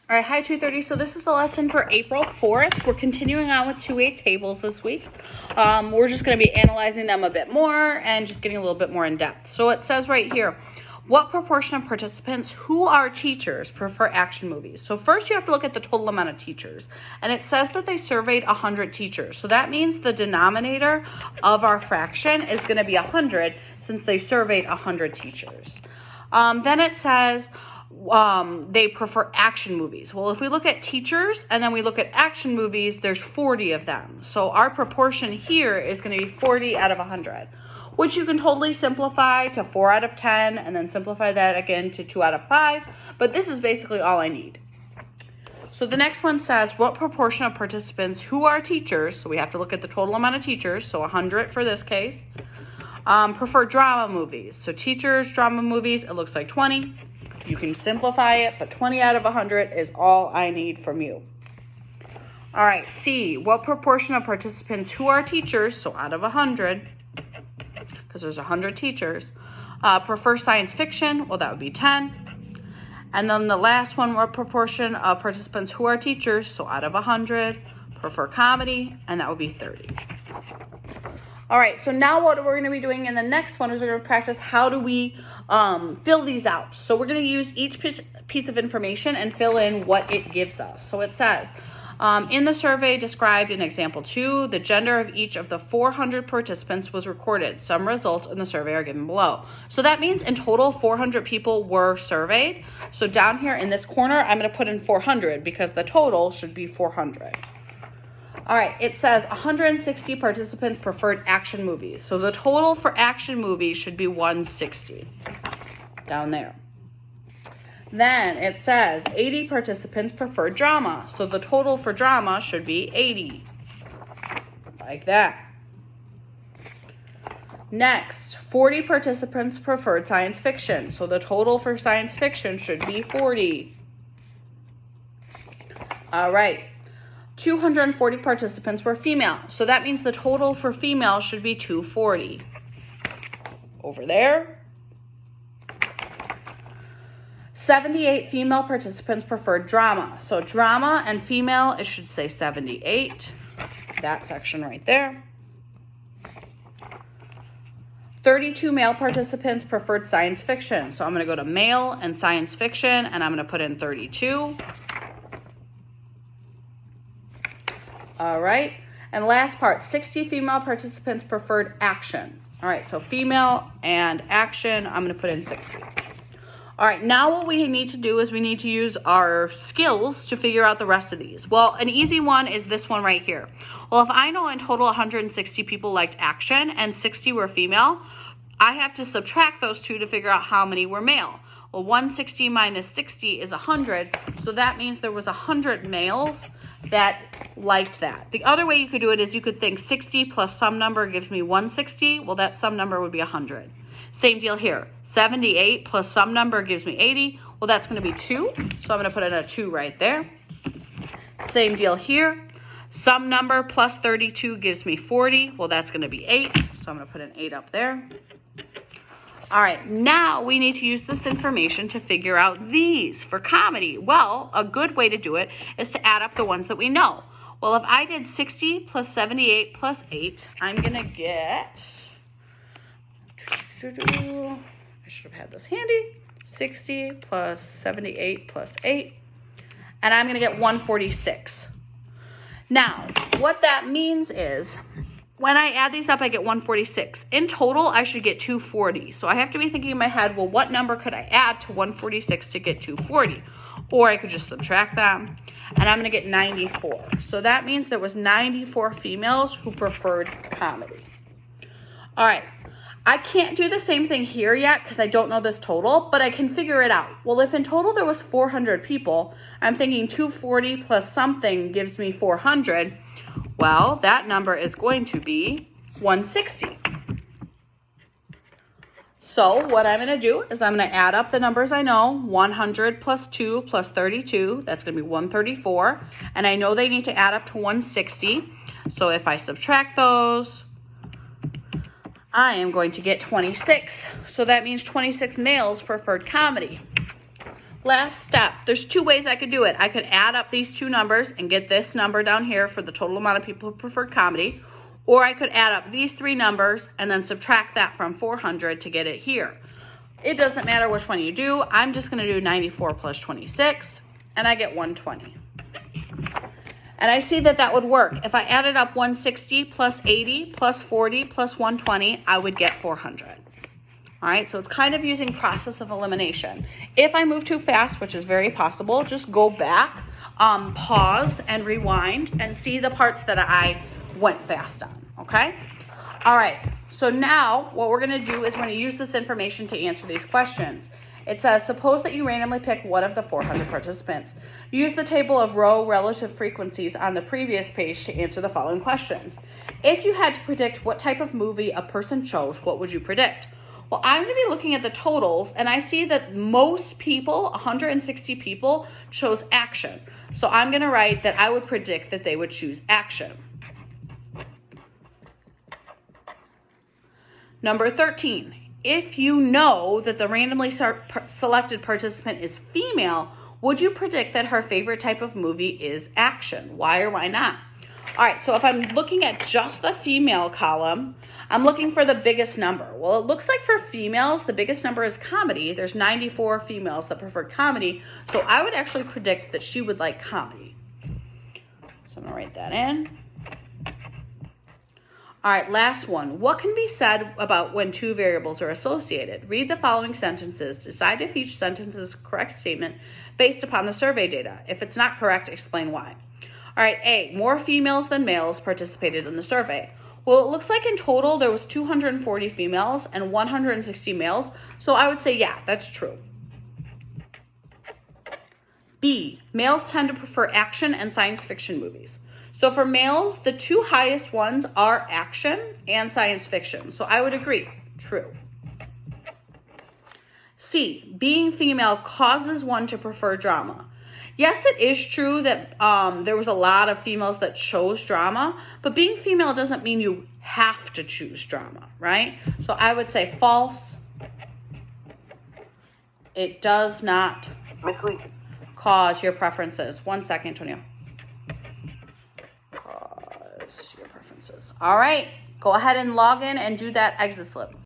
All right, hi 230. So this is the lesson for April 4th. We're continuing on with 2A tables this week. We're just going to be analyzing them a bit more and just getting a little bit more in depth. So it says right here, what proportion of participants who are teachers prefer action movies? So first you have to look at the total amount of teachers. And it says that they surveyed 100 teachers. So that means the denominator of our fraction is going to be 100 since they surveyed 100 teachers. Then it says they prefer action movies. Well, if we look at teachers and then we look at action movies, there's 40 of them. So our proportion here is going to be 40 out of 100, which you can totally simplify to 4 out of 10 and then simplify that again to 2 out of 5. But this is basically all I need. So the next one says, what proportion of participants who are teachers, so we have to look at the total amount of teachers, so 100 for this case, prefer drama movies. So teachers, drama movies, it looks like 20. You can simplify it, but 20 out of 100 is all I need from you. All right, C, what proportion of participants who are teachers, so out of 100, because there's 100 teachers, prefer science fiction? Well, that would be 10. And then the last one, what proportion of participants who are teachers, so out of 100, prefer comedy? And that would be 30. All right, so now what we're going to be doing in the next one is we're going to practice how do we fill these out. So we're going to use each piece of information and fill in what it gives us. So it says, in the survey described in example 2, the gender of each of the 400 participants was recorded. Some results in the survey are given below. So that means in total 400 people were surveyed. So down here in this corner, I'm going to put in 400 because the total should be 400. All right, it says 160 participants preferred action movies. So the total for action movies should be 160 down there. Then it says 80 participants preferred drama. So the total for drama should be 80, like that. Next, 40 participants preferred science fiction. So the total for science fiction should be 40. All right. 240 participants were female. So that means the total for female should be 240. Over there. 78 female participants preferred drama. So drama and female, it should say 78. That section right there. 32 male participants preferred science fiction. So I'm going to go to male and science fiction, and I'm going to put in 32. All right, and last part, 60 female participants preferred action. All right, so female and action, I'm going to put in 60. All right, now what we need to do is we need to use our skills to figure out the rest of these. Well, an easy one is this one right here. Well, if I know in total 160 people liked action and 60 were female, I have to subtract those two to figure out how many were male. Well, 160 minus 60 is 100, so that means there was 100 males that liked that. The other way you could do it is you could think 60 plus some number gives me 160. Well, that some number would be 100. Same deal here. 78 plus some number gives me 80. Well, that's going to be 2, so I'm going to put in a 2 right there. Same deal here. Some number plus 32 gives me 40. Well, that's going to be 8, so I'm going to put an 8 up there. All right, now we need to use this information to figure out these for comedy. Well, a good way to do it is to add up the ones that we know. Well, if I did 60 plus 78 plus 8, I'm going to get, I should have had this handy, 60 plus 78 plus 8, and I'm going to get 146. Now, what that means is, when I add these up, I get 146. In total, I should get 240. So I have to be thinking in my head, well, what number could I add to 146 to get 240? Or I could just subtract them, and I'm going to get 94. So that means there was 94 females who preferred comedy. All right. I can't do the same thing here yet because I don't know this total, but I can figure it out. Well, if in total there was 400 people, I'm thinking 240 plus something gives me 400. Well, that number is going to be 160. So what I'm going to do is I'm going to add up the numbers I know. 100 plus 2 plus 32, that's going to be 134. And I know they need to add up to 160. So if I subtract those, I am going to get 26. So that means 26 males preferred comedy. Last step. There's two ways I could do it. I could add up these two numbers and get this number down here for the total amount of people who preferred comedy. Or I could add up these three numbers and then subtract that from 400 to get it here. It doesn't matter which one you do. I'm just going to do 94 plus 26, and I get 120. And I see that that would work. If I added up 160 plus 80 plus 40 plus 120, I would get 400. All right, so it's kind of using process of elimination. If I move too fast, which is very possible, just go back, pause and rewind and see the parts that I went fast on, okay? All right, so now what we're gonna do is we're gonna use this information to answer these questions. It says, suppose that you randomly pick one of the 400 participants. Use the table of row relative frequencies on the previous page to answer the following questions. If you had to predict what type of movie a person chose, what would you predict? Well, I'm going to be looking at the totals, and I see that most people, 160 people, chose action. So I'm going to write that I would predict that they would choose action. Number 13, if you know that the randomly selected participant is female, would you predict that her favorite type of movie is action? Why or why not? All right, so if I'm looking at just the female column, I'm looking for the biggest number. Well, it looks like for females, the biggest number is comedy. There's 94 females that prefer comedy, so I would actually predict that she would like comedy. So I'm gonna write that in. All right, last one. What can be said about when two variables are associated? Read the following sentences. Decide if each sentence is a correct statement based upon the survey data. If it's not correct, explain why. All right, A, more females than males participated in the survey. Well, it looks like in total there was 240 females and 160 males, so I would say, yeah, that's true. B, males tend to prefer action and science fiction movies. So for males, the two highest ones are action and science fiction, so I would agree, true. C, being female causes one to prefer drama. Yes, it is true that there was a lot of females that chose drama, but being female doesn't mean you have to choose drama, right? So I would say false. It does not cause your preferences. 1 second, Antonio. Cause your preferences. All right, go ahead and log in and do that exit slip.